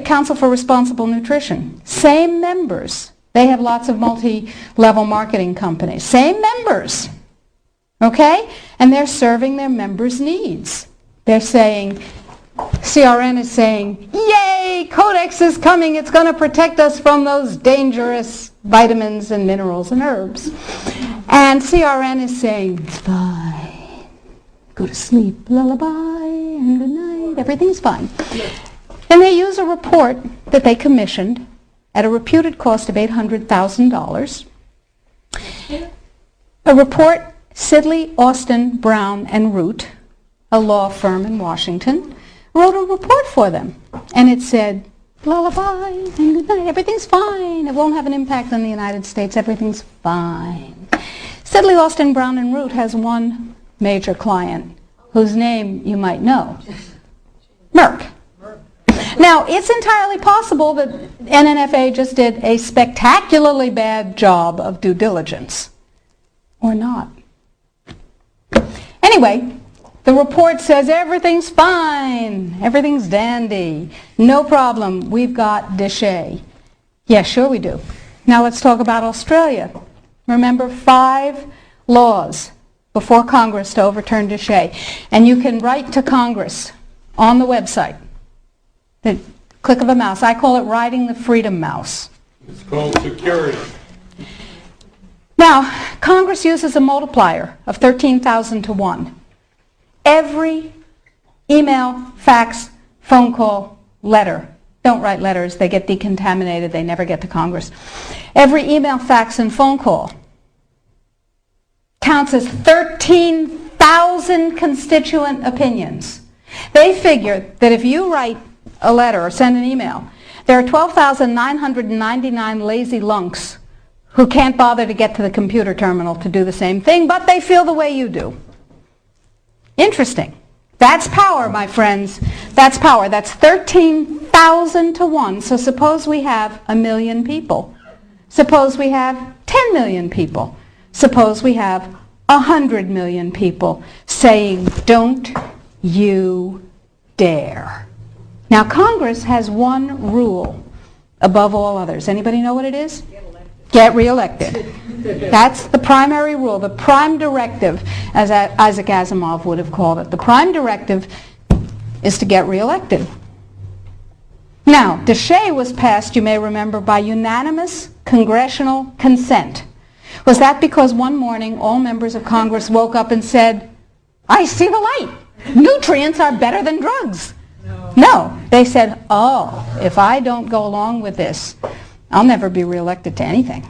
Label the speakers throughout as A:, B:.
A: Council for Responsible Nutrition. Same members. They have lots of multi-level marketing companies. Same members. Okay? And they're serving their members' needs. They're saying, CRN is saying, yay, Codex is coming. It's going to protect us from those dangerous vitamins and minerals and herbs. And CRN is saying, it's fine. Go to sleep, lullaby, and good night. Everything's fine. And they use a report that they commissioned at a reputed cost of $800,000. A report, Sidley, Austin, Brown, and Root, a law firm in Washington, wrote a report for them. And it said, lullaby and good night, everything's fine. It won't have an impact on the United States. Everything's fine. Sidley, Austin, Brown, and Root has one major client whose name you might know, Merck. Now, it's entirely possible that NNFA just did a spectacularly bad job of due diligence, or not. Anyway, the report says everything's fine, everything's dandy, no problem, we've got Deshay. Yeah, sure we do. Now let's talk about Australia. Remember, 5 laws before Congress to overturn Deshay. And you can write to Congress on the website. The click of a mouse. I call it riding the freedom mouse.
B: It's called security.
A: Now, Congress uses a multiplier of 13,000 to 1. Every email, fax, phone call, letter. Don't write letters. They get decontaminated. They never get to Congress. Every email, fax, and phone call counts as 13,000 constituent opinions. They figure that if you write a letter or send an email, there are 12,999 lazy lunks who can't bother to get to the computer terminal to do the same thing, but they feel the way you do. Interesting. That's power, my friends. That's power. That's 13,000 to 1. So suppose we have 1 million people. Suppose we have 10 million people. Suppose we have 100 million people saying, don't you dare. Now, Congress has one rule above all others. Anybody know what it is? Get reelected. That's the primary rule, the prime directive, as Isaac Asimov would have called it. The prime directive is to get reelected. Now, Deshay was passed, you may remember, by unanimous congressional consent. Was that because one morning all members of Congress woke up and said, I see the light. Nutrients are better than drugs. No. They said, oh, if I don't go along with this, I'll never be reelected to anything.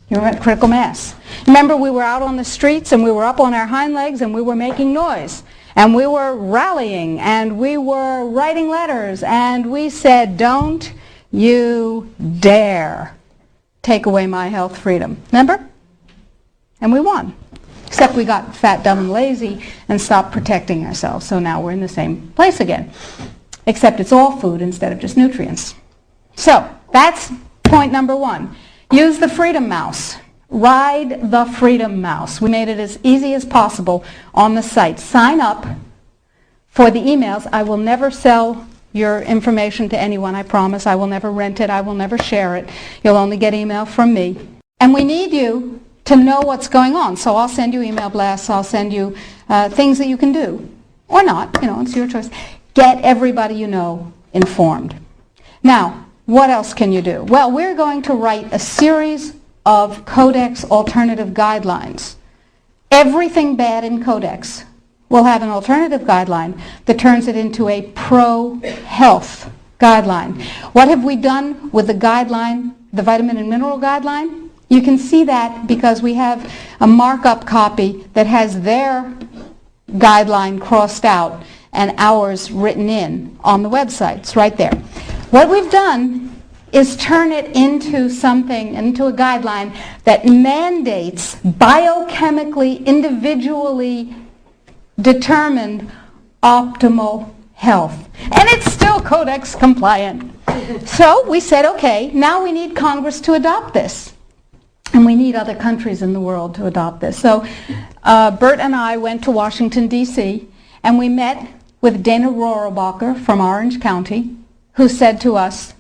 A: You remember critical mass. Remember, we were out on the streets and we were up on our hind legs and we were making noise. And we were rallying and we were writing letters and we said, don't you dare take away my health freedom. Remember? And we won. Except we got fat, dumb, and lazy and stopped protecting ourselves. So now we're in the same place again. Except it's all food instead of just nutrients. So that's point number 1. Use the freedom mouse. Ride the freedom mouse. We made it as easy as possible on the site. Sign up for the emails. I will never sell your information to anyone, I promise. I will never rent it. I will never share it. You'll only get email from me. And we need you to know what's going on. So I'll send you email blasts. I'll send you things that you can do. Or not. You know, it's your choice. Get everybody you know informed. Now, what else can you do? Well, we're going to write a series of Codex alternative guidelines. Everything bad in Codex will have an alternative guideline that turns it into a pro-health guideline. What have we done with the guideline, the vitamin and mineral guideline? You can see that because we have a markup copy that has their guideline crossed out and ours written in on the website. It's right there. What we've done is turn it into something, into a guideline that mandates biochemically, individually determined optimal health. And it's still Codex compliant. So we said, okay, now we need Congress to adopt this. And we need other countries in the world to adopt this. So Bert and I went to Washington, D.C., and we met with Dana Rohrabacher from Orange County, who said to us,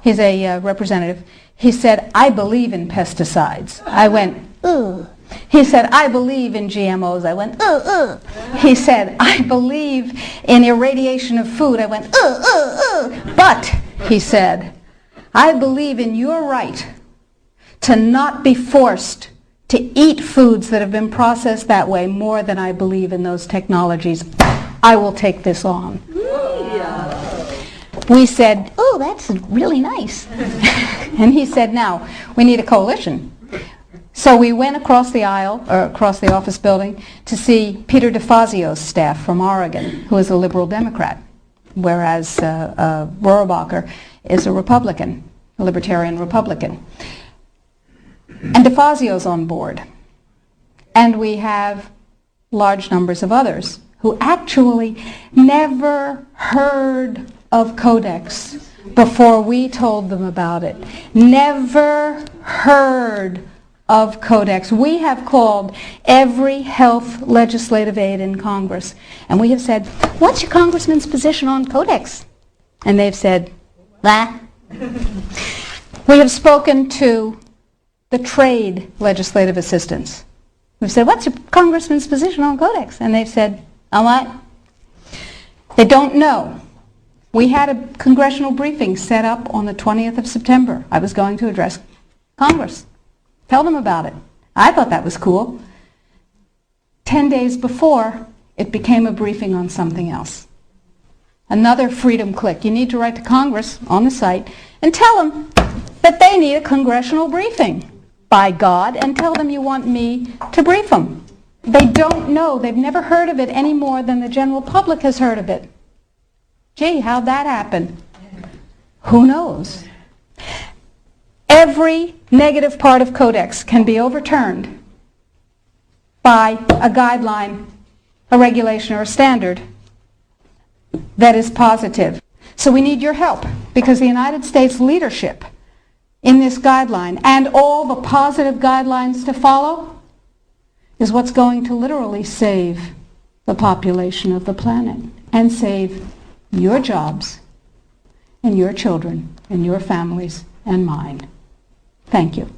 A: he's a representative, he said, I believe in pesticides. I went, ugh. He said, I believe in GMOs. I went, ugh, ugh. He said, I believe in irradiation of food. I went, ugh, ugh, ugh. But, he said, I believe in your right to not be forced to eat foods that have been processed that way more than I believe in those technologies. I will take this on. We said, oh, that's really nice. And he said, now, we need a coalition. So we went across the aisle, or across the office building, to see Peter DeFazio's staff from Oregon, who is a liberal Democrat, whereas Rohrabacher is a Republican, a libertarian Republican. And DeFazio's on board. And we have large numbers of others who actually never heard of Codex before we told them about it. Never heard of Codex. We have called every health legislative aide in Congress, and we have said, what's your congressman's position on Codex? And they've said, bah. We have spoken to the trade legislative assistants. We've said, what's your congressman's position on Codex? And they've said, on what? They don't know. We had a congressional briefing set up on the 20th of September. I was going to address Congress. Tell them about it. I thought that was cool. 10 days before, it became a briefing on something else. Another freedom click. You need to write to Congress on the site and tell them that they need a congressional briefing, by God, and tell them you want me to brief them. They don't know. They've never heard of it any more than the general public has heard of it. Gee, how'd that happen? Who knows? Every negative part of Codex can be overturned by a guideline, a regulation, or a standard that is positive. So we need your help, because the United States leadership in this guideline and all the positive guidelines to follow is what's going to literally save the population of the planet and save your jobs and your children and your families and mine. Thank you.